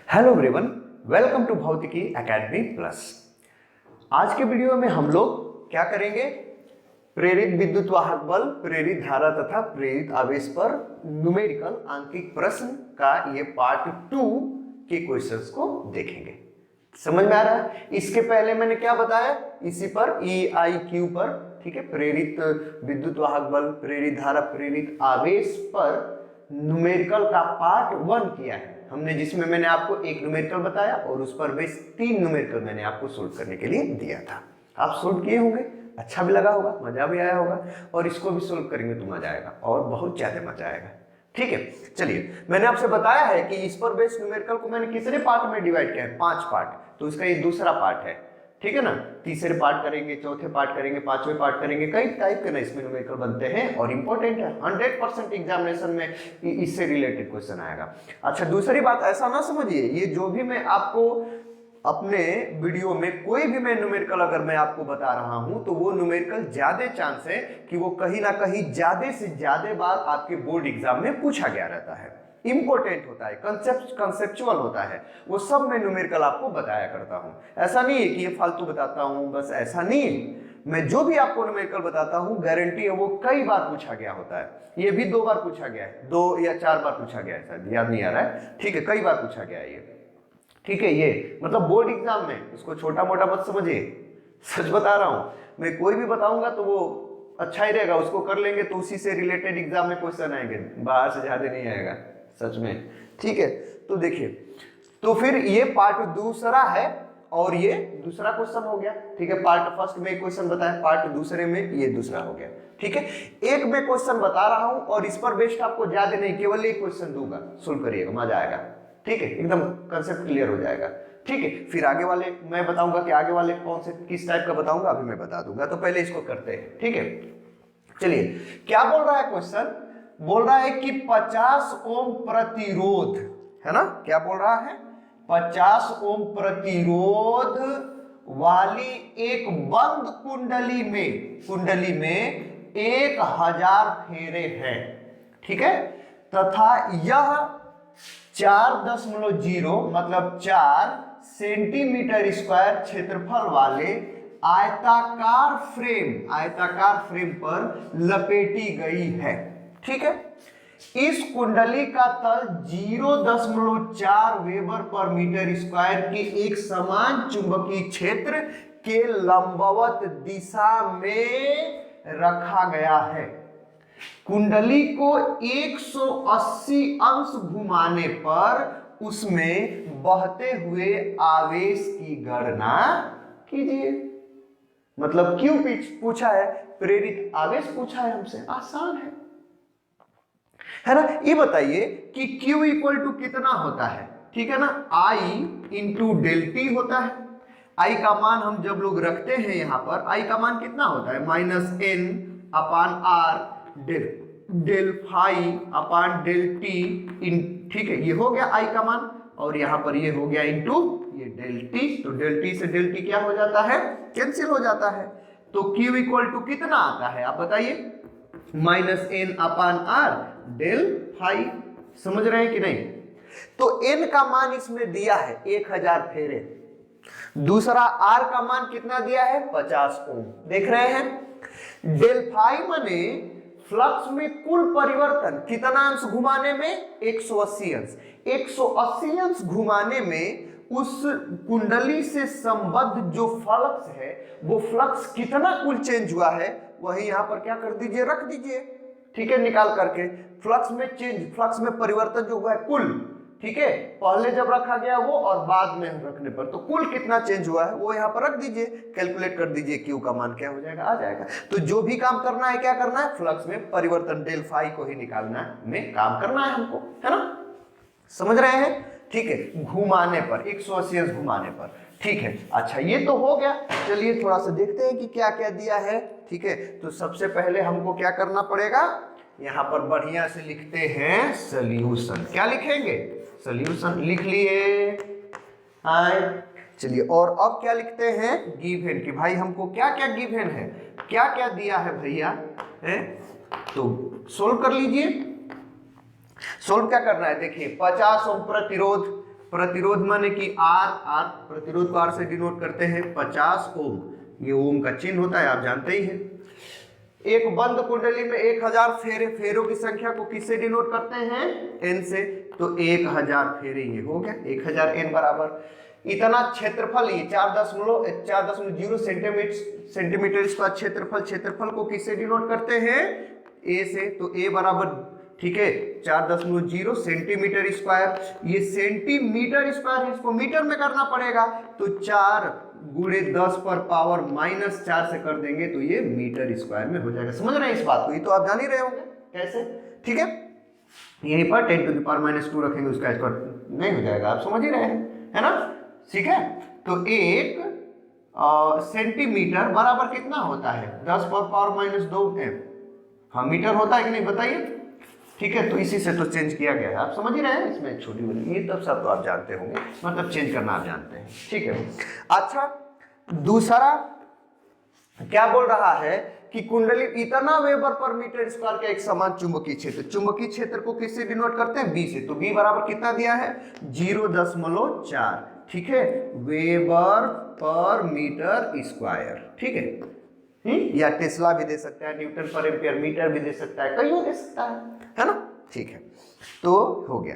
Hello everyone, welcome to भौतिकी academy plus. आज के वीडियो में हम लोग क्या करेंगे? प्रेरित विद्युत वाहक बल, प्रेरित धारा तथा प्रेरित आवेश पर न्यूमेरिकल आंकिक प्रश्न का ये पार्ट 2 के क्वेश्चंस को देखेंगे। समझ में आ रहा है? इसके पहले मैंने क्या बताया? इसी पर EIQ पर, ठीक है, प्रेरित विद्युत वाहक बल, प्रेरित धारा, प्रेरित आवेश पर न्यूमेरिकल का पार्ट 1 किया है हमने, जिसमें मैंने आपको एक न्यूमेरिकल बताया और उस पर बेस 3 न्यूमेरिकल मैंने आपको सोल्व करने के लिए दिया था। आप सोल्व किए होंगे, अच्छा भी लगा होगा, मजा भी आया होगा, और इसको भी सोल्व करेंगे तो मजा आएगा और बहुत ज्यादा मजा आएगा। ठीक है, चलिए, मैंने आपसे बताया है कि इस पर बेस न्यूमेरिकल को मैंने कितने पार्ट में डिवाइड किया है? 5 पार्ट। तो इसका ये दूसरा पार्ट है, ठीक है ना। तीसरे पार्ट करेंगे, चौथे पार्ट करेंगे, पांचवें पार्ट करेंगे, कई टाइप के ना इसमें न्यूमेरिकल बनते हैं और इंपॉर्टेंट है। 100% एग्जामिनेशन में इससे रिलेटेड क्वेश्चन आएगा। अच्छा, दूसरी बात, ऐसा ना समझिए ये जो भी मैं आपको अपने वीडियो में कोई भी मैं न्यूमेरिकल अगर मैं आपको बता रहा हूं तो वो न्यूमेरिकल ज्यादा चांस है कि वो कहीं ना कहीं ज्यादा से ज्यादा बार आपके बोर्ड एग्जाम में पूछा गया रहता है, इंपॉर्टेंट होता है, कंसेप्चुअल होता है, वो सब मैं न्यूमेरिकल आपको बताया करता हूं। ऐसा नहीं है कि ये फालतू बताता हूं, बस ऐसा नहीं है। मैं जो भी आपको न्यूमेरिकल बताता हूं, गारंटी है वो कई बार पूछा गया होता है। ये भी 2 बार पूछा गया है, 2 या 4 बार पूछा गया है, शायद याद नहीं आ रहा है। ठीक है, कई बार पूछा गया है ये। ठीक है, ये मतलब बोर्ड एग्जाम में, इसको छोटा मोटा मत समझिए, सच बता रहा हूं। मैं कोई भी बताऊंगा तो वो अच्छा ही रहेगा, उसको कर लेंगे तो उसी से रिलेटेड एग्जाम में क्वेश्चन आएंगे, बाहर से ज्यादा नहीं आएगा, सच में। ठीक है, तो देखिए, तो फिर ये पार्ट दूसरा है और ये दूसरा क्वेश्चन हो गया। ठीक है, पार्ट फर्स्ट में क्वेश्चन बताया, पार्ट दूसरे में ये दूसरा हो गया। ठीक है, एक में क्वेश्चन बता रहा हूं और इस पर बेस्ट आपको ज्यादा नहीं, केवल एक क्वेश्चन दूंगा, सोल्व करिएगा, मजा आएगा। ठीक है, एकदम कंसेप्ट क्लियर हो जाएगा। ठीक है, फिर आगे वाले मैं बताऊंगा कि आगे वाले कौन से किस टाइप का बताऊंगा, अभी मैं बता दूंगा। तो पहले इसको करते हैं। ठीक है, चलिए, क्या बोल रहा है क्वेश्चन? बोल रहा है कि 50 ओम प्रतिरोध, है ना, क्या बोल रहा है? 50 ओम प्रतिरोध वाली एक बंद कुंडली में 1000 फेरे हैं। ठीक है, तथा यह 4.0 मतलब 4 सेंटीमीटर स्क्वायर क्षेत्रफल वाले आयताकार फ्रेम पर लपेटी गई है। ठीक है, इस कुंडली का तल 0.4 वेबर पर मीटर स्क्वायर के एक समान चुंबकीय क्षेत्र के लंबवत दिशा में रखा गया है। कुंडली को 180 अंश घुमाने पर उसमें बहते हुए आवेश की गणना कीजिए। मतलब क्यों पूछा है? प्रेरित आवेश पूछा है हमसे, आसान है ना। ये बताइए कि Q इक्वल टू कितना होता है? ठीक है ना, I इंटू डेल टी होता है। I का मान हम जब लोग रखते हैं यहां पर, I का मान कितना होता है? -N upon R del phi upon del t. ठीक है, ये हो गया I का मान, और यहां पर ये हो गया इंटू ये डेल टी। तो डेल टी से डेल टी क्या हो जाता है? कैंसिल हो जाता है। तो Q इक्वल टू कितना आता है आप बताइए? -N upon R del phi. समझ रहे हैं कि नहीं? तो N का मान इसमें दिया है 1000 फेरे, दूसरा R का मान कितना दिया है? 50 ओम। देख रहे हैं, डेल फाई माने फ्लक्स में कुल परिवर्तन कितना अंश घुमाने में? 180 अंश। 180 अंश घुमाने में उस कुंडली से संबद्ध जो फ्लक्स है, वो फ्लक्स कितना कुल चेंज हुआ है, वही यहां पर क्या कर दीजिए, रख दीजिए। ठीक है, निकाल करके फ्लक्स में चेंज, फ्लक्स में परिवर्तन जो हुआ है कुल, ठीक है, पहले जब रखा गया वो और बाद में रखने पर, तो कुल कितना चेंज हुआ है वो यहाँ पर रख दीजिए, कैलकुलेट कर दीजिए, क्यू का मान क्या हो जाएगा, आ जाएगा। तो जो भी काम करना है, क्या करना है? फ्लक्स में परिवर्तन डेल फाई को ही निकालना में काम करना है हमको, है ना। समझ रहे हैं? ठीक है, घुमाने पर 180 अंश घुमाने पर। ठीक है, अच्छा, ये तो हो गया। चलिए थोड़ा सा देखते हैं कि क्या क्या दिया है। ठीक है, तो सबसे पहले हमको क्या करना पड़ेगा? यहां पर बढ़िया से लिखते हैं सॉल्यूशन। क्या लिखेंगे? सॉल्यूशन लिख लिए। चलिए, और अब क्या लिखते हैं? गिवन, कि भाई हमको क्या क्या गिवन है, क्या क्या दिया है भैया, तो सोल्व कर लीजिए। सोल्व क्या करना है? देखिए, 50 ओम प्रतिरोध प्रतिरोध माने कि आर प्रतिरोध को आर से डिनोट करते हैं 50 ओम, ये ओम का चिन्ह होता है, आप जानते ही हैं। एक बंद कुंडली में 1000 फेरे, फेरों की संख्या को किससे डिनोट करते हैं? एन से। तो 1000 फेरे ये हो गया, 1000 एन बराबर इतना क्षेत्रफल, ये 4.0 सेंटीमीटर स्क्वायर क्षेत्रफल को किससे डिनोट करते हैं? ए से। तो ए बराबर, ठीक है, 4.0 सेंटीमीटर स्क्वायर, ये सेंटीमीटर स्क्वायर है, इसको मीटर में करना पड़ेगा, तो 4 गुणे 10 पर पावर -4 से कर देंगे तो ये मीटर स्क्वायर में हो जाएगा। समझ रहे हैं इस बात को? ये तो आप जान ही रहे होंगे कैसे, ठीक है। यहीं पर 10 to the power -2 रखेंगे, उसका स्क्वायर नहीं हो जाएगा, आप समझ ही रहे हैं, है ना, ठीक है। तो 1 सेंटीमीटर बराबर कितना होता है? 10 पर पावर -2 एम, हाँ मीटर होता है कि नहीं बताइए, ठीक है। तो इसी से तो चेंज किया गया है, आप समझ ही रहे हैं, इसमें छोटी बड़ी ये तब सब तो आप जानते होंगे, मतलब चेंज करना आप जानते हैं, ठीक है। अच्छा, दूसरा क्या बोल रहा है कि कुंडली इतना वेबर पर मीटर स्क्वायर का एक समान चुंबकीय क्षेत्र को किससे डिनोट करते हैं? बी से। तो बी बराबर कितना दिया है? 0.4, ठीक है, वेबर पर मीटर स्क्वायर, ठीक है। या टेस्ला भी दे सकता है, न्यूटन पर एम्पियर मीटर भी दे सकता है, कई दे सकता है ना, ठीक है। तो हो गया।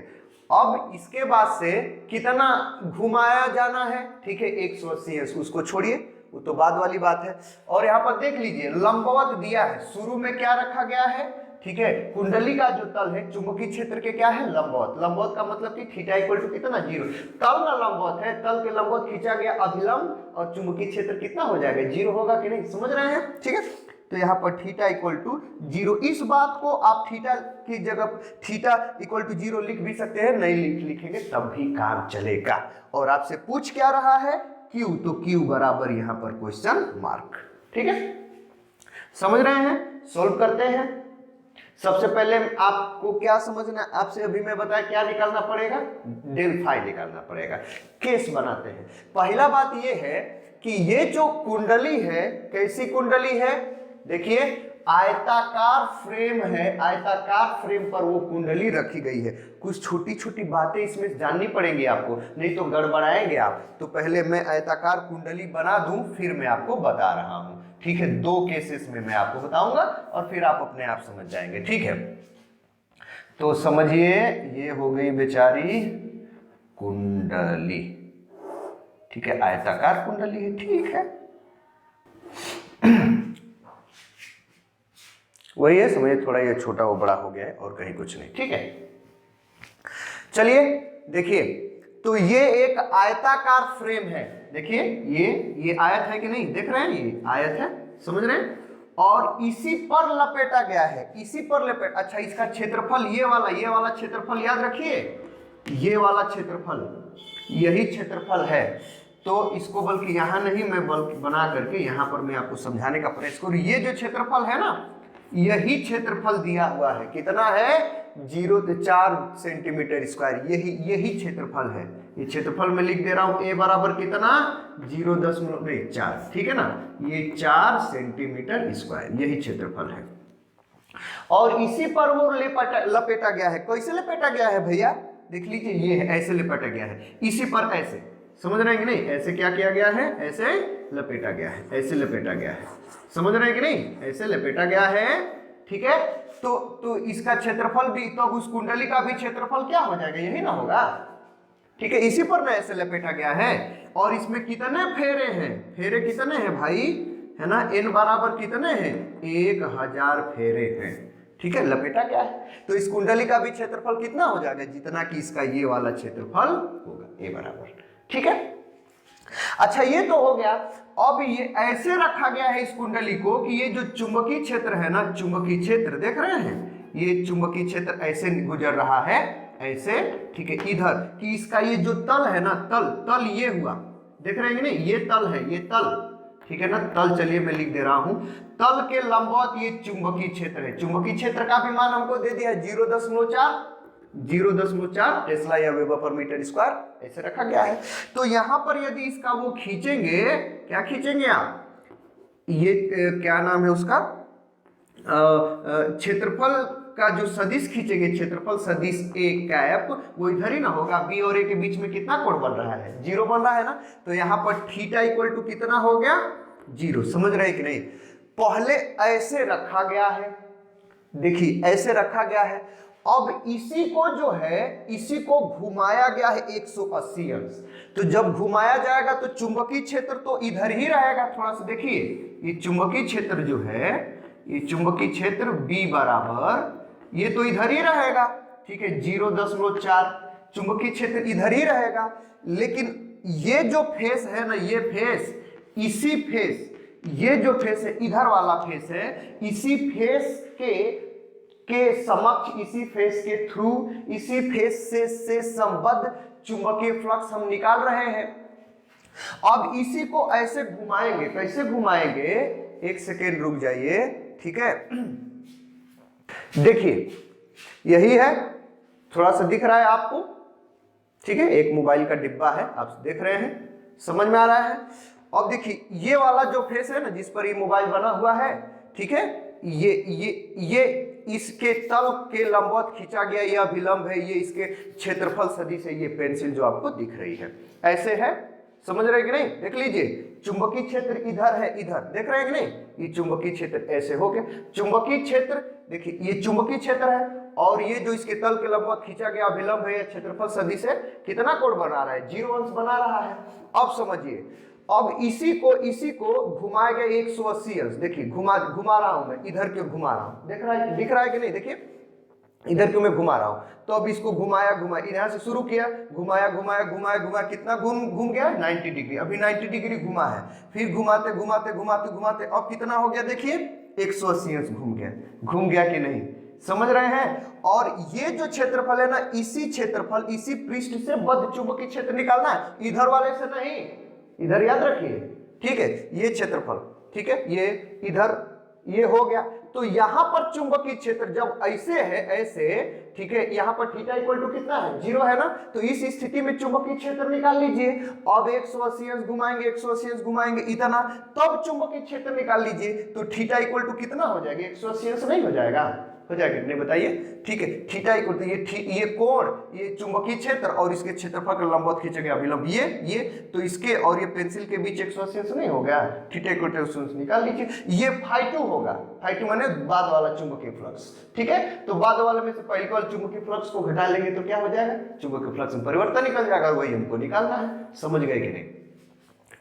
अब इसके बाद से कितना घुमाया जाना है? ठीक है, 180 है, उसको छोड़िए, वो तो बाद वाली बात है। और यहाँ पर देख लीजिए लंबवत दिया है, शुरू में क्या रखा गया है? ठीक है, कुंडली का जो तल है चुंबकीय क्षेत्र के क्या है? लंबवत। लंबवत का मतलब कि थीटा इक्वल टू कितना? 0। तल ना लंबवत है, तल के लंबवत खींचा गया अभिलंब, और चुंबकीय क्षेत्र कितना हो जाएगा? 0 होगा कि नहीं? समझ रहे हैं, ठीक है। तो यहाँ पर थीटा इक्वल टू 0, इस बात को आप थीटा की जगह थीटा इक्वल टू 0 लिख भी सकते हैं, नहीं लिखेंगे तब भी काम चलेगा। और आपसे पूछ क्या रहा है? क्यू, तो क्यू बराबर यहाँ पर क्वेश्चन मार्क, ठीक है। समझ रहे हैं? सोल्व करते हैं। सबसे पहले आपको क्या समझना है? आपसे अभी मैं बताया क्या निकालना पड़ेगा? डेल फाई निकालना पड़ेगा। केस बनाते हैं। पहला बात ये है कि ये जो कुंडली है, कैसी कुंडली है? देखिए, आयताकार फ्रेम है, आयताकार फ्रेम पर वो कुंडली रखी गई है। कुछ छोटी छोटी बातें इसमें जाननी पड़ेंगी आपको, नहीं तो गड़बड़ाएंगे आप। तो पहले मैं आयताकार कुंडली बना दूं, फिर मैं आपको बता रहा हूं, ठीक है। 2 केसेस में मैं आपको बताऊंगा और फिर आप अपने आप समझ जाएंगे, ठीक है। तो समझिए, ये हो गई बेचारी कुंडली, ठीक है, आयताकार कुंडली है, ठीक है। वही है, समझिए, थोड़ा ये छोटा वो बड़ा हो गया है और कहीं कुछ नहीं, ठीक है। चलिए देखिए, तो ये एक आयताकार फ्रेम है, देखिए ये आयत है कि नहीं, देख रहे हैं, ये आयत है, समझ रहे हैं, और इसी पर लपेटा गया है, इसी पर लपेट। अच्छा, इसका क्षेत्रफल ये वाला क्षेत्रफल याद रखिए, ये वाला क्षेत्रफल, यही क्षेत्रफल है। तो इसको बल्कि यहाँ नहीं, मैं बल्कि बना करके यहाँ पर मैं आपको समझाने का प्रयास करूँ। ये जो क्षेत्रफल है ना, यही क्षेत्रफल दिया हुआ है, कितना है? 0.4 सेंटीमीटर स्क्वायर, यही क्षेत्रफल है। ये क्षेत्रफल में लिख दे रहा हूं, ए बराबर कितना? 0.4, ठीक है ना, ये 4 सेंटीमीटर स्क्वायर, यही क्षेत्रफल है। और इसी पर वो लपेटा गया है। कैसे लपेटा गया है भैया? देख लीजिए, ये ऐसे लपेटा गया है, इसी पर ऐसे, समझ रहे हैं कि नहीं? ऐसे क्या किया गया है? ऐसे लपेटा गया है, ऐसे लपेटा गया है, समझ रहे हैं कि नहीं? ऐसे लपेटा गया है, ठीक है। तो इसका क्षेत्रफल भी, तो उस कुंडली का भी क्षेत्रफल क्या हो जाएगा? यही ना होगा, ठीक है। इसी पर ना ऐसे लपेटा गया है। और इसमें कितने फेरे हैं? फेरे कितने हैं भाई, है ना? n बराबर कितने हैं? 1000 फेरे हैं, ठीक है, लपेटा गया है। तो इस कुंडली का भी क्षेत्रफल कितना हो जाएगा? जितना कि इसका ये वाला क्षेत्रफल होगा, a बराबर, ठीक है। अच्छा, ये तो हो गया। अब ये ऐसे रखा गया है इस कुंडली को कि ये जो चुंबकीय क्षेत्र है ना, चुंबकीय क्षेत्र देख रहे हैं, ये चुंबकीय क्षेत्र ऐसे गुजर रहा है, ऐसे, ठीक है, इधर कि इसका ये जो तल है ना, तल ये हुआ, देख रहे हैं कि नहीं? ये तल है, ये तल, ठीक है ना, तल। चलिए मैं लिख दे रहा हूं, तल के लंबवत ये चुंबकीय क्षेत्र है। चुंबकीय क्षेत्र का भी मान हमको दे दिया 0.4 टेस्ला या वेबर पर मीटर स्क्वायर, ऐसे रखा गया है। तो यहां पर यदि इसका वो खींचेंगे, क्या खींचेंगे आप? ये क्या नाम है उसका? क्षेत्रफल का जो सदिश खींचेंगे, क्षेत्रफल सदिश ए कैप, वो इधर ही ना होगा। बी और ए के बीच में कितना कोण बन रहा है, 0 बन रहा है ना। तो यहाँ पर थीटा इक्वल टू कितना हो गया, 0। समझ रहे कि नहीं। पहले ऐसे रखा गया है, देखिए ऐसे रखा गया है। अब इसी को जो है, इसी को घुमाया गया है 180 अंश। तो जब घुमाया जाएगा तो चुंबकीय क्षेत्र तो इधर ही रहेगा। थोड़ा सा देखिए, ये चुंबकीय क्षेत्र जो है, ये चुंबकीय क्षेत्र B बराबर, ये तो इधर ही रहेगा, ठीक है, 0.4 चुंबकीय क्षेत्र इधर ही रहेगा। लेकिन ये जो फेस है ना, ये फेस, इसी फेस, ये जो फेस है, इधर वाला फेस है, इसी फेस के समक्ष, इसी फेस के थ्रू, इसी फेस से संबद्ध चुंबकीय फ्लक्स हम निकाल रहे हैं। अब इसी को ऐसे घुमाएंगे, कैसे घुमाएंगे, एक सेकेंड रुक जाइए, ठीक है। देखिए यही है, थोड़ा सा दिख रहा है आपको, ठीक है, एक मोबाइल का डिब्बा है, आप देख रहे हैं, समझ में आ रहा है। अब देखिए ये वाला जो फेस है ना, जिस पर ये मोबाइल बना हुआ है, ठीक है, ये इसके तल के लंबवत खींचा गया, ये अभिलंब है, ये इसके क्षेत्रफल सदिश है, ये पेंसिल जो आपको दिख रही है, ऐसे है। समझ रहे कि नहीं, देख लीजिए, चुंबकीय क्षेत्र इधर है, इधर देख रहे हैं कि नहीं, ये चुंबकीय क्षेत्र ऐसे हो गया। चुंबकीय क्षेत्र देखिए, ये चुंबकीय क्षेत्र है, और ये जो इसके तल के लंबवत खींचा गया अभिलंब है या क्षेत्रफल सदिश है, कितना कोण बना रहा है, 0 अंश बना रहा है। अब समझिए, अब इसी को घुमाया गया 180 अंश। देखिए घुमा रहा हूं मैं, इधर क्यों घुमा रहा हूं, दिख रहा है कि नहीं, देखिए इधर क्यों मैं घुमा रहा हूं। तो अब इसको घुमाया, इधर से शुरू किया, घुमाया, कितना घूम गया, 90 डिग्री। अभी 90 डिग्री घुमा है, फिर घुमाते अब कितना हो गया, देखिए 180 अंश घूम गया कि नहीं, समझ रहे हैं। और ये जो क्षेत्रफल है ना, इसी क्षेत्रफल, इसी पृष्ठ से बद्ध चुंबकीय क्षेत्र निकालना है, इधर वाले से नहीं, इधर याद रखिए, ठीक है, ये क्षेत्रफल, ठीक है, ये इधर, ये हो गया। तो यहां पर चुंबकीय क्षेत्र जब ऐसे है, ऐसे, ठीक है, यहां पर थीटा इक्वल टू कितना है, 0 है ना। तो इस स्थिति में चुंबकीय क्षेत्र निकाल लीजिए। अब 180 अंश घुमाएंगे, 180 अंश घुमाएंगे इतना, तब चुंबकीय क्षेत्र निकाल लीजिए। तो थीटा इक्वल टू कितना हो जाएगा, 180 अंश नहीं हो जाएगा, हो जाएगा नहीं, बताइए, ठीक है। थीटा इक्वल टू ये कोण, ये चुंबकीय क्षेत्र और इसके क्षेत्रफल का लंबवत खींचेंगे अभिलंब, ये तो इसके और ये पेंसिल के बीच 180 अंश नहीं हो गया, थीटा इक्वल टू 180 अंश निकाल लीजिए। ये φ2 होगा, φ2 माने बाद वाला चुंबकीय फ्लक्स, ठीक है। तो बाद वाले में से पहले वाले चुंबकीय फ्लक्स को घटा लेंगे तो क्या हो जाएगा, चुंबकीय फ्लक्स में परिवर्तन निकल जाएगा, वही हमको निकालना है। समझ गए कि नहीं,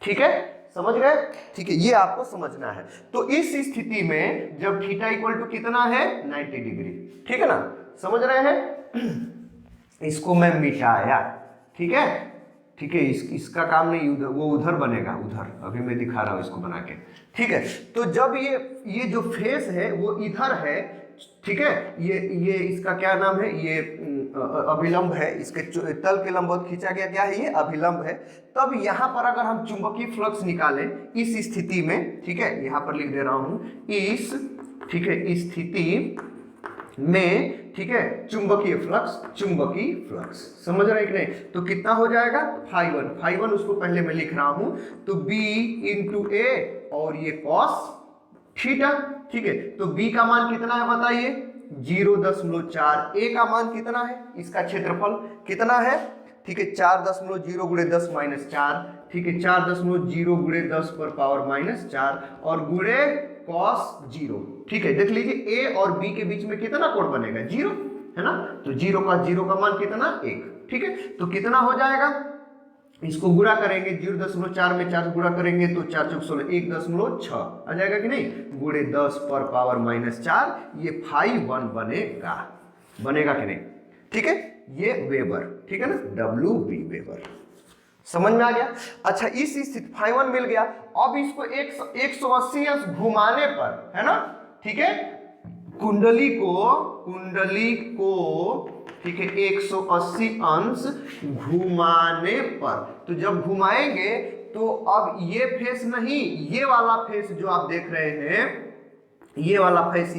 ठीक है, समझ गए, ठीक है, ये आपको समझना है। तो इस स्थिति में जब थीटा इक्वल टू कितना है, 90 डिग्री, ठीक है ना, समझ रहे हैं। इसको मैं मिटाया, ठीक है, ठीक है, इसका काम नहीं, वो उधर बनेगा, उधर अभी मैं दिखा रहा हूं इसको बना के, ठीक है। तो जब ये जो फेस है वो इधर है, ठीक है, ये इसका क्या नाम है, ये अभिलंब है, इसके तल के लंबवत खींचा गया, क्या है, ये अभिलंब है। तब यहां पर अगर हम चुंबकीय फ्लक्स निकालें इस स्थिति में, ठीक है, यहां पर लिख दे रहा हूं, इस, ठीक है, इस स्थिति में, ठीक है, चुंबकीय फ्लक्स, समझ रहे हैं कि नहीं। तो कितना हो जाएगा, φ1 उसको पहले मैं लिख रहा हूं, तो b इंटू ए और ये cos थीटा, ठीक है। तो b का मान कितना है बताइए, 0.4, a का मान कितना है, इसका क्षेत्रफल कितना है, ठीक है, 4.0 गुणे 10 माइनस 4, ठीक है, 4.0 गुणे 10 पर पावर माइनस 4 और गुणे cos 0, ठीक है। देख लीजिए a और b के बीच में कितना कोण बनेगा, 0 है ना। तो 0 का मान कितना, 1, ठीक है। तो कितना हो जाएगा, इसको गुणा करेंगे, 0.4 में 4 गुणा करेंगे तो 4 चौक 16, 1.6 आ जाएगा कि नहीं, गुणे 10 पर पावर माइनस 4, ये φ1 बनेगा कि नहीं, ठीक है। ये वेबर, ठीक है ना, WB वेबर, समझ में आ गया। अच्छा, इस स्थिति φ1 मिल गया। अब इसको 180 अंश घुमाने पर, है ना, ठीक है, कुंडली को ठीक है 180 अंश घुमाने पर, तो जब घुमाएंगे तो अब ये फेस नहीं, ये वाला फेस जो आप देख रहे हैं, ये वाला फेस,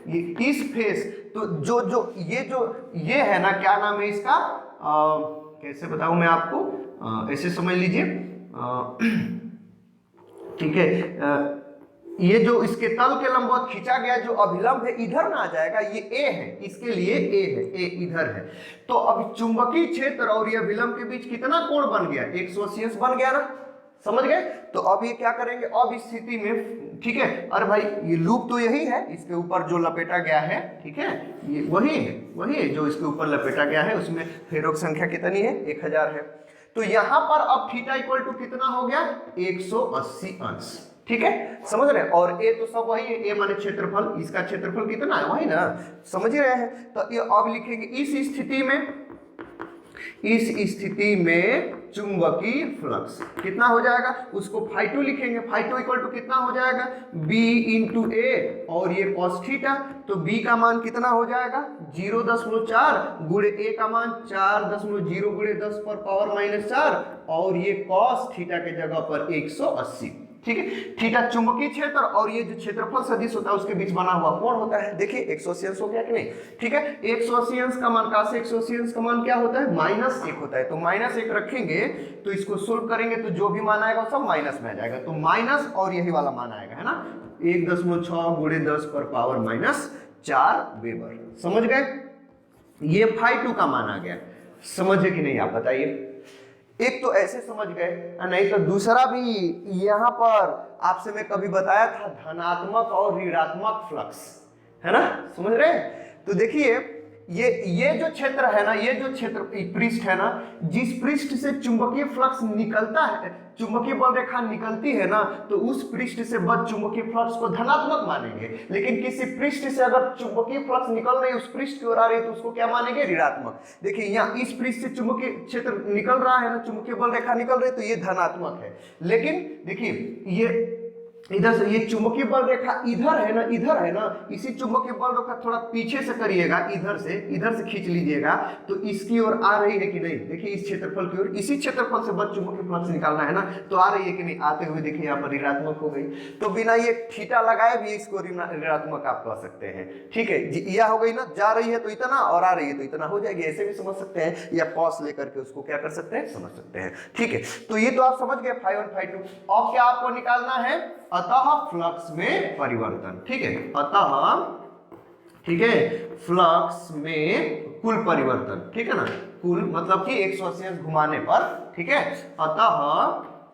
ये इस फेस, तो जो ये है ना, क्या नाम है इसका, कैसे बताऊं मैं आपको, ऐसे समझ लीजिए, ठीक है, ये जो इसके तल के लंबवत खींचा गया जो अभिलंब है इधर ना आ जाएगा, ये ए है, इसके लिए ए है, ए इधर है। तो अब चुंबकीय क्षेत्र और ये अभिलंब के बीच कितना कोण बन गया, 180 बन गया ना, समझ गए। तो अब ये क्या करेंगे, अब इस स्थिति में, ठीक है, अरे भाई ये लूप तो यही है, इसके ऊपर जो लपेटा गया है, ठीक है, ये वही है जो इसके ऊपर लपेटा गया है, उसमें फेरों की संख्या कितनी है, 1000 है। तो यहां पर अब थीटा इक्वल टू कितना हो गया, 180 अंश, ठीक है, समझ रहे हैं। और ए तो सब वही है, ए माने क्षेत्रफल, इसका क्षेत्रफल कितना है वही ना, समझ रहे हैं। तो ये अब लिखेंगे इस स्थिति में चुंबकीय फ्लक्स कितना हो जाएगा, उसको φ2 लिखेंगे, φ2 इक्वल टू कितना हो जाएगा, b इंटू ए, और ये cos थीटा, तो b का मान कितना हो जाएगा 0.4 गुणे a का मान 4.0 गुणे 10 पर पावर -4, और ये cos थीटा के जगह पर 180, ठीक है। थीटा चुंबकीय क्षेत्र और ये जो क्षेत्रफल सदिश होता है उसके बीच बना हुआ कोण होता है, देखिए 180 अंश हो गया कि नहीं, ठीक है। 180 अंश का मान, कहां से 180 अंश का मान क्या होता है, -1 होता है, तो -1 रखेंगे तो इसको सोल्व करेंगे तो जो भी मान आएगा सब माइनस में आ जाएगा, तो माइनस और यही वाला मान आएगा, है ना, 1.6 गुणे 10 पर पावर -4 वेबर, समझ गए। ये φ2 का मान आ गया, समझे कि नहीं आप बताइए। एक तो ऐसे समझ गए, नहीं तो दूसरा भी यहाँ पर आपसे मैं कभी बताया था, धनात्मक और ऋणात्मक फ्लक्स, है ना, समझ रहे हैं। तो देखिए ये जो क्षेत्र है ना, ये जो क्षेत्र पृष्ठ है ना, जिस पृष्ठ से चुंबकीय फ्लक्स निकलता है, चुंबकीय बल रेखा निकलती है ना, तो उस पृष्ठ से बद्ध चुंबकीय फ्लक्स को धनात्मक मानेंगे। लेकिन किसी पृष्ठ से अगर चुंबकीय फ्लक्स निकल रही है, उस पृष्ठ की ओर आ रही है, तो उसको क्या मानेंगे, ऋणात्मक। देखिए यहाँ इस पृष्ठ से चुंबकीय क्षेत्र निकल रहा है ना, चुंबकीय बल रेखा निकल रही है, तो ये धनात्मक है। लेकिन देखिए ये इधर से ये चुंबकीय बल रेखा इधर है ना, इसी चुंबकीय बल रेखा थोड़ा पीछे से करिएगा, इधर से खींच लीजिएगा, तो इसकी ओर आ रही है कि नहीं, देखिए इस क्षेत्रफल की ओर, इसी क्षेत्रफल से बस चुंबकीय फ्लक्स निकालना है ना, तो आ रही है कि नहीं, आते हुए देखिए यहाँ पर ऋणात्मक हो गई, तो बिना ये थीटा लगाए भी इसको ऋणात्मक आप कह सकते हैं, ठीक है। यह हो गई ना, जा रही है तो इतना और आ रही है तो इतना हो जाएगी, ऐसे भी समझ सकते हैं, या कॉस लेकर के उसको क्या कर सकते हैं, समझ सकते हैं, ठीक है। तो ये तो आप समझ गए φ1 φ2। अब क्या आपको निकालना है, अतः फ्लक्स में परिवर्तन, ठीक है, अतः, ठीक है, फ्लक्स में कुल परिवर्तन, ठीक है ना, कुल मतलब कि 180 अंश घुमाने पर, ठीक है, अतः,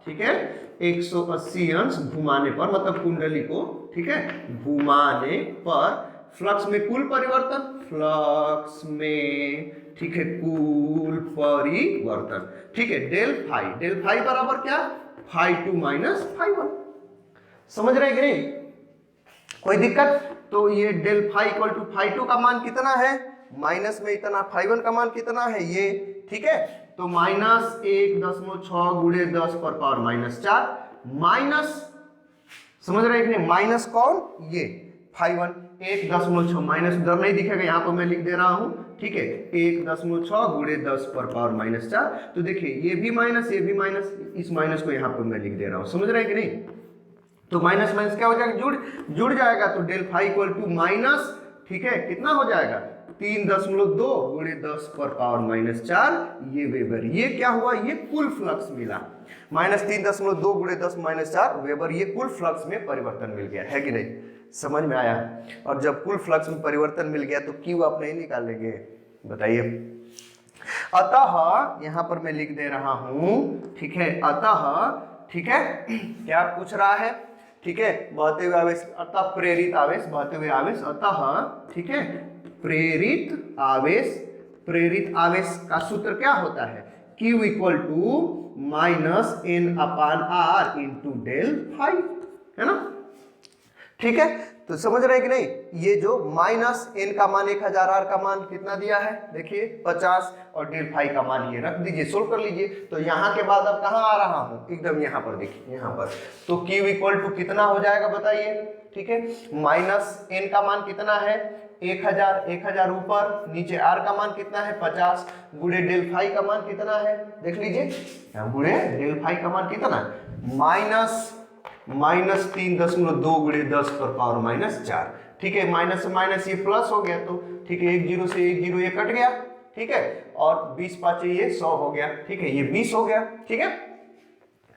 ठीक है, 180 अंश घुमाने पर मतलब कुंडली को, ठीक है, घुमाने पर फ्लक्स में कुल परिवर्तन, फ्लक्स में, ठीक है, कुल परिवर्तन, ठीक है, डेल फाई बराबर क्या, φ2 माइनस φ1, समझ रहे हैं कि नहीं, कोई दिक्कत। तो ये डेल फाई इक्वल टू φ2 का मान कितना है, माइनस में इतना, φ1 का मान कितना है ये, ठीक है, तो -1.6 गुणे 10 पर पावर -4, माइनस, समझ रहे हैं कि नहीं, माइनस कौन, ये φ1, 1.6 माइनस उधर नहीं दिखेगा, यहाँ पर मैं लिख दे रहा हूँ, ठीक है, 1.6 गुणे 10 पर पावर -4, तो देखिए ये भी माइनस, ये भी माइनस, इस माइनस को यहाँ पर मैं लिख दे रहा हूँ, समझ रहे हैं कि नहीं। तो माइनस माइनस क्या हो जाएगा, जुड़ जाएगा, तो del phi equal to minus, ठीक है, कितना हो जाएगा, 3.2 गुणे 10 पर पावर -4 ये वेबर, ये क्या हुआ, ये कुल फ्लक्स मिला, -3.2 गुणे 10 -4 वेबर, ये कुल फ्लक्स में परिवर्तन मिल गया, है कि नहीं, समझ में आया। और जब कुल फ्लक्स में परिवर्तन मिल गया तो क्यू आप नहीं निकालेंगे, बताइए। अतः यहाँ पर मैं लिख दे रहा हूं, ठीक है, अतः, ठीक है, क्या पूछ रहा है, ठीक है, बहते हुए आवेश, अतः प्रेरित आवेश, बहते हुए आवेश, अतः, ठीक है, प्रेरित आवेश का सूत्र क्या होता है, Q equal to -N/R into del phi, है ना, ठीक है। तो समझ रहे हैं कि नहीं, ये जो -N का मान 1000, R का मान कितना दिया है, देखिए 50, और डेल फाई का मान ये रख दीजिए, सोल्व कर लीजिए। तो यहाँ के बाद अब कहाँ आ रहा हूँ, एकदम यहाँ पर देखिए, यहाँ पर, तो Q इक्वल टू कितना हो जाएगा बताइए, ठीक है, -N का मान कितना है 1000 ऊपर, नीचे R का मान कितना है 50, गुणे डेल फाई का मान कितना है, देख लीजिए, गुणे डेल फाई का मान कितना, -3.2 गुणे 10 पर पावर -4, ठीक है, माइनस से माइनस ये प्लस हो गया, तो ठीक है, 1 0 से 1 0 ये कट गया, ठीक है, और 20 5 ये 100 हो गया, ठीक है, ये 20 हो गया, ठीक है,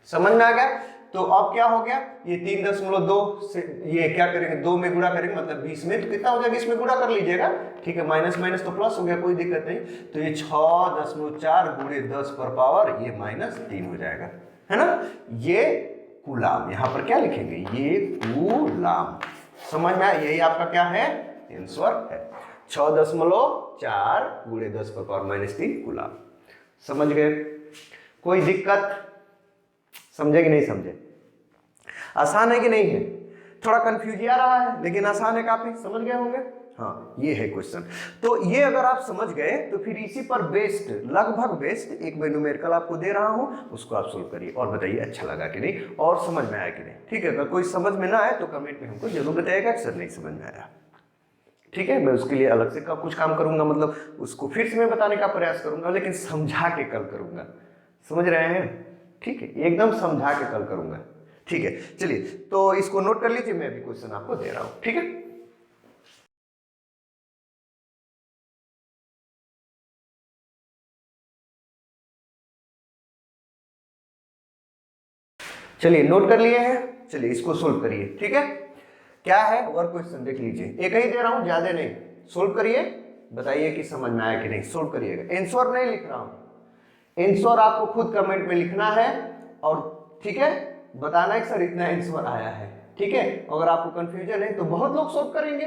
समझ में आ गया। तो तो अब क्या हो गया, ये 3.2 से ये क्या करेंगे, 2 में गुणा करेंगे मतलब 20 में, तो कितना हो जाएगा, इसमें गुणा कर लीजिएगा, ठीक है, माइनस माइनस तो प्लस हो गया, कोई दिक्कत नहीं। तो ये 6.4 गुणे 10 पर पावर ये -3 हो जाएगा, है ना। ये कूलाम, यहाँ पर क्या लिखेंगे, ये कूलाम। समझ में आया, यही आपका क्या है, आंसर है 6.4 गुणे 10 पर पावर -3 कूलाम। समझ गए, कोई दिक्कत, समझे कि नहीं समझे, आसान है कि नहीं है, थोड़ा कंफ्यूज आ रहा है लेकिन आसान है काफी, समझ गए होंगे। हाँ, ये है क्वेश्चन। तो ये अगर आप समझ गए तो फिर इसी पर बेस्ड, लगभग बेस्ड एक मैं न्यूमेरिकल आपको दे रहा हूं, उसको आप सोल्व करिए और बताइए अच्छा लगा कि नहीं और समझ में आया कि नहीं। ठीक है, अगर कोई समझ में ना आए तो कमेंट में हमको जरूर बताइएगा कि सर नहीं समझ में आया। ठीक है, मैं उसके लिए अलग से कुछ काम करूंगा, मतलब उसको फिर से मैं बताने का प्रयास करूंगा, लेकिन समझा के कल करूंगा, समझ रहे हैं। ठीक है, एकदम समझा के कल करूंगा। ठीक है, चलिए तो इसको नोट कर लीजिए, मैं अभी क्वेश्चन आपको दे रहा हूं। ठीक है, चलिए नोट कर लिए हैं, चलिए इसको सोल्व करिए। ठीक है, क्या है वर्क क्वेश्चन देख लीजिए, एक ही दे रहा हूं, ज्यादा नहीं। सोल्व करिए, बताइए कि समझ में आया कि नहीं। सोल्व करिएगा, आंसर नहीं लिख रहा हूं, आंसर आपको खुद कमेंट में लिखना है और ठीक है बताना है कि सर इतना आंसर आया है। ठीक है, अगर आपको कंफ्यूजन है तो बहुत लोग सोल्व करेंगे,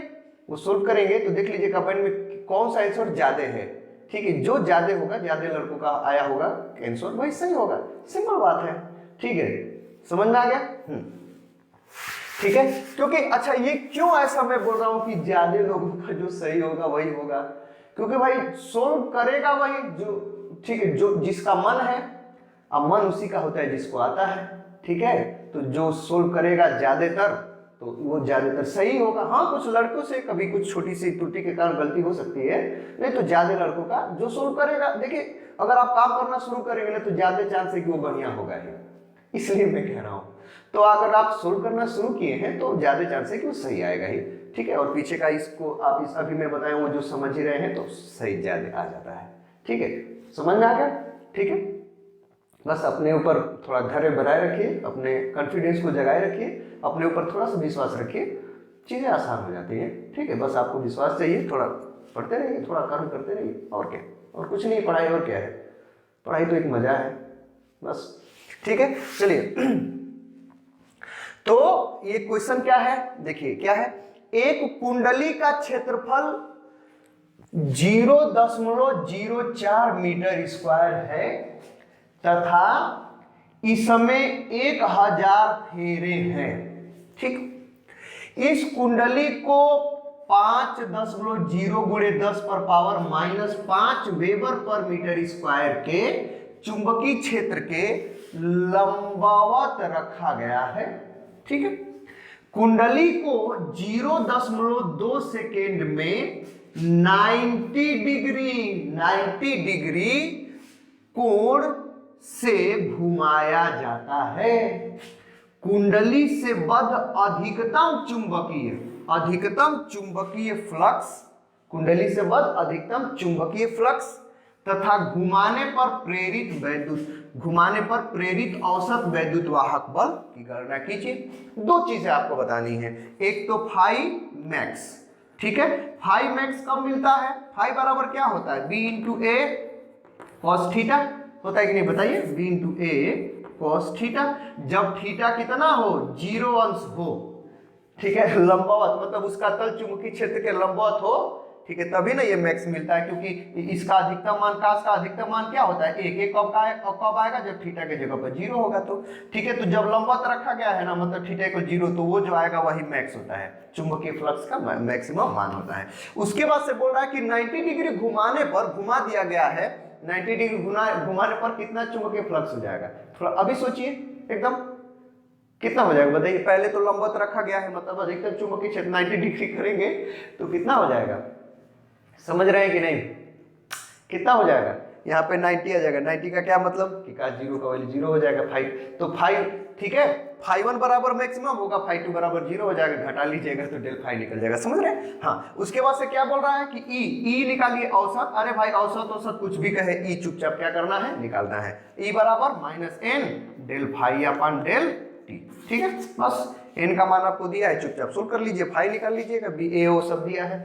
वो सोल्व करेंगे तो देख लीजिए कमेंट में कौन सा आंसर ज्यादा है। ठीक है, जो ज्यादा होगा, ज्यादा लड़कों का आया होगा आंसर वही सही होगा, सिंपल बात है। ठीक है, समझ में आ गया। ठीक है, क्योंकि अच्छा ये क्यों ऐसा मैं बोल रहा हूं कि ज्यादा लोगों का जो सही होगा वही होगा, क्योंकि भाई सोल्व करेगा वही जो, ठीक है, जो जिसका मन है, अब मन उसी का होता है जिसको आता है। ठीक है, तो जो सोल्व करेगा ज्यादातर तो वो ज्यादातर सही होगा। हाँ, कुछ लड़कों से कभी कुछ छोटी सी त्रुटि के कारण गलती हो सकती है, नहीं तो ज्यादा लड़कों का जो सोल्व करेगा, देखिए अगर आप काम करना शुरू करेंगे ना तो ज्यादा चांस है कि वो बढ़िया होगा ही, इसलिए मैं कह रहा हूं। तो अगर आप सोल्व करना शुरू किए हैं तो ज्यादा चांस है कि वो सही आएगा ही। ठीक है, और पीछे का इसको आप इस अभी मैं बताया वो जो समझ ही रहे हैं तो सही ज्यादा आ जाता है। ठीक है, समझ में आ गया। ठीक है, बस अपने ऊपर थोड़ा धैर्य बनाए रखिए, अपने कॉन्फिडेंस को जगाए रखिए, अपने ऊपर थोड़ा सा विश्वास रखिए, चीजें आसान हो जाती हैं। ठीक है, बस आपको विश्वास चाहिए, थोड़ा पढ़ते रहिए, थोड़ा कर्म करते रहिए, और क्या, और कुछ नहीं, पढ़ाई और क्या है, पढ़ाई तो एक मजा है बस। ठीक है, चलिए तो ये क्वेश्चन क्या है, देखिए क्या है, एक कुंडली का क्षेत्रफल 0.04 मीटर स्क्वायर है तथा इसमें 1000 फेरे हैं। ठीक, इस कुंडली को 5.0 गुणे 10 पर पावर -5 वेबर पर मीटर स्क्वायर के चुंबकीय क्षेत्र के लंबवत रखा गया है। ठीक है, कुंडली को 0.2 सेकेंड में 90 डिग्री कोण से घुमाया जाता है। कुंडली से बद्ध अधिकतम चुंबकीय फ्लक्स, कुंडली से बद्ध अधिकतम चुंबकीय फ्लक्स तथा घुमाने पर प्रेरित औसत वैद्युत वाहक बल की गणना कीजिए। दो चीजें आपको बतानी है, एक तो फाई मैक्स। ठीक है, फाई मैक्स कब मिलता है, फाई बराबर क्या होता है, बी इंटू ए कॉस थीटा होता है कि नहीं, बताइए, बी इंटू ए कॉस थीटा, जब थीटा कितना हो, 0 अंश हो। ठीक है, लंबवत मतलब उसका तल चुंबकीय क्षेत्र के लंबवत हो। ठीक है, तभी ना ये मैक्स मिलता है, क्योंकि इसका अधिकतम मान का अधिकतम मान क्या होता है, एक कब आएगा, जब थीटा के जगह पर 0 होगा तो। ठीक है, तो जब लंबवत रखा गया है ना, मतलब थीटा को 0, तो वो जो आएगा वही मैक्स होता है, चुंबकीय फ्लक्स का मैक्सिमम मान होता है। उसके बाद से बोल रहा है कि 90 डिग्री घुमाने पर, घुमा दिया गया है, 90 डिग्री घुमाने पर कितना चुंबकीय फ्लक्स हो जाएगा, थोड़ा अभी सोचिए एकदम, कितना हो जाएगा बताइए। पहले तो लंबवत रखा गया है, मतलब अधिकतम चुंबकीय क्षेत्र 90 डिग्री करेंगे तो कितना हो जाएगा, समझ रहे हैं कि नहीं, कितना हो जाएगा, यहाँ पे 90 आ जाएगा। 90 का क्या मतलब कि 0 का वैल्यू 0 हो जाएगा, 5 तो 5। ठीक है, φ1 बराबर मैक्सिमम होगा, φ2 बराबर 0 हो जाएगा, घटा लीजिएगा तो डेल फाई निकल जाएगा, समझ रहे हैं। हाँ, उसके बाद से क्या बोल रहा है कि ई निकालिए औसत। अरे भाई औसत कुछ भी कहे, ई चुपचाप क्या करना है, निकालना है। ई बराबर -n डेल फाई अपन डेल टी। ठीक है, बस n का मान आपको दिया है, चुपचाप सोल्व कर लीजिए, फाइव निकाल लीजिएगा, बी ए ओ सब दिया है,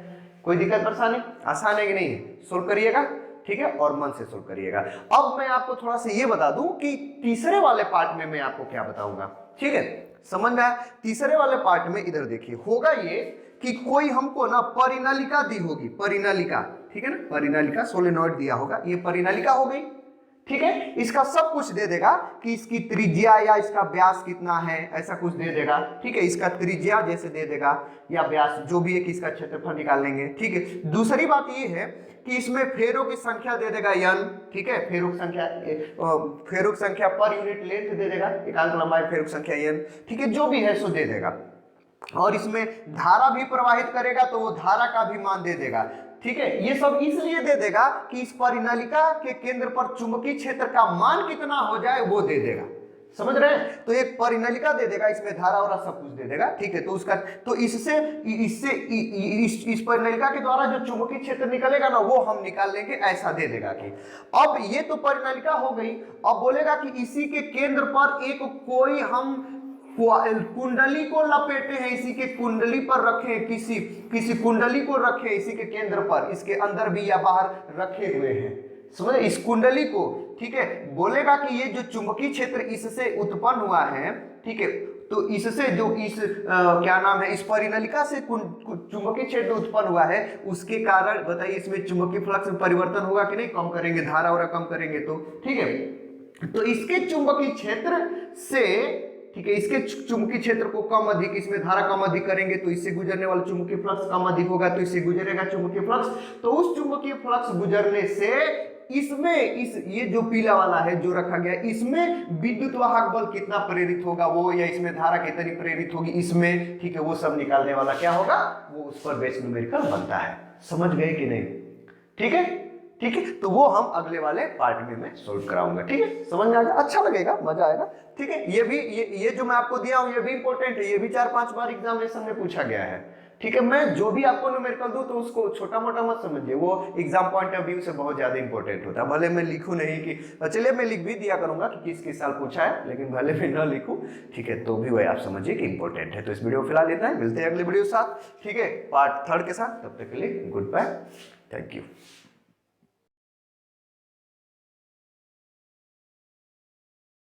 कोई दिक्कत परेशानी, आसान है कि नहीं है, सोल्व करिएगा। ठीक है, और मन से सोल्व करिएगा। अब मैं आपको थोड़ा सा ये बता दूं कि तीसरे वाले पार्ट में मैं आपको क्या बताऊंगा। ठीक है, समझ में आया? तीसरे वाले पार्ट में इधर देखिए, होगा ये कि कोई हमको ना परिनालिका दी होगी, परिनालिका, ठीक है ना, परिनालिका सोलेनॉइड दिया होगा, ये परिनालिका हो गई। ठीक है, इसका सब कुछ दे देगा कि इसकी त्रिज्या या इसका व्यास कितना है, ऐसा कुछ दे देगा। ठीक है, इसका त्रिज्या जैसे दे देगा या व्यास जो भी है कि इसका क्षेत्रफल निकाल लेंगे। ठीक है, दूसरी बात ये है कि इसमें फेरों की संख्या दे देगा n। ठीक है, फेरों संख्या पर यूनिट लेंथ दे देगा, एकांक लंबाई फेरों संख्या n। ठीक है, जो भी है सो दे देगा, और इसमें धारा भी प्रवाहित करेगा तो वो धारा का भी मान दे देगा। ठीक है, ये सब इसलिए दे देगा कि इस परिनालिका के केंद्र पर चुंबकीय क्षेत्र का मान कितना हो जाए वो दे देगा। समझ रहे हैं? तो एक परिनालिका दे देगा, इसमें धारा और सब कुछ दे देगा। ठीक है, तो उसका तो इससे इस परिनालिका के द्वारा जो चुंबकीय क्षेत्र निकलेगा ना वो हम निकाल लेंगे, ऐसा दे देगा कि अब ये तो परिनालिका हो गई। अब बोलेगा कि इसी के केंद्र पर एक कोई हम कुंडली को लपेटे हैं, इसी के कुंडली पर रखें, किसी कुंडली को रखें इसी के केंद्र पर, इसके अंदर भी या बाहर रखे हुए हैं, समझे, इस कुंडली को। ठीक है, बोलेगा कि ये जो चुंबकीय क्षेत्र इससे उत्पन्न हुआ है, ठीक है, तो इससे जो इस क्या नाम है, इस परिनालिका से चुंबकीय क्षेत्र उत्पन्न हुआ है, उसके कारण बताइए इसमें चुंबकीय फ्लक्स में परिवर्तन होगा कि नहीं? कम करेंगे, धारा और कम करेंगे तो। ठीक है, तो इसके चुंबकीय क्षेत्र से, ठीक है, इसके चुंबकीय क्षेत्र को कम अधिक, इसमें धारा कम अधिक करेंगे तो इससे गुजरने वाला चुंबकीय फ्लक्स कम अधिक होगा, तो इससे गुजरेगा चुंबकीय फ्लक्स। तो उस चुंबकीय फ्लक्स गुजरने से इसमें ये जो पीला वाला है जो रखा गया, इसमें विद्युत वाहक बल कितना प्रेरित होगा वो, या इसमें धारा कितनी प्रेरित होगी इसमें, ठीक है, वो सब निकालने वाला क्या होगा, वो उस पर बेस न्यूमेरिकल बनता है। समझ गए कि नहीं? ठीक है, ठीक है, तो वो हम अगले वाले पार्ट में मैं सोल्व कराऊंगा। ठीक है, समझ में आ गया? अच्छा लगेगा, मजा आएगा। ठीक है, ये भी ये जो मैं आपको दिया हूं ये भी इंपॉर्टेंट है, ये भी 4-5 बार एग्जामिनेशन में पूछा गया है। ठीक है, मैं जो भी आपको न्यूमेरिकल दूं तो उसको छोटा मोटा मत समझिए, वो एग्जाम पॉइंट ऑफ व्यू से बहुत ज्यादा इंपॉर्टेंट होता है। भले मैं लिखूं नहीं कि, चलिए मैं लिख भी दिया करूंगा कि किस साल पूछा है, लेकिन भले मैं ना लिखूं, ठीक है, तो भी वही आप समझिए कि इंपॉर्टेंट है। तो इस वीडियो को फिलहाल इतना है, मिलते हैं अगले वीडियो के साथ, ठीक है, पार्ट 3 के साथ। तब तक के लिए गुड बाय, थैंक यू।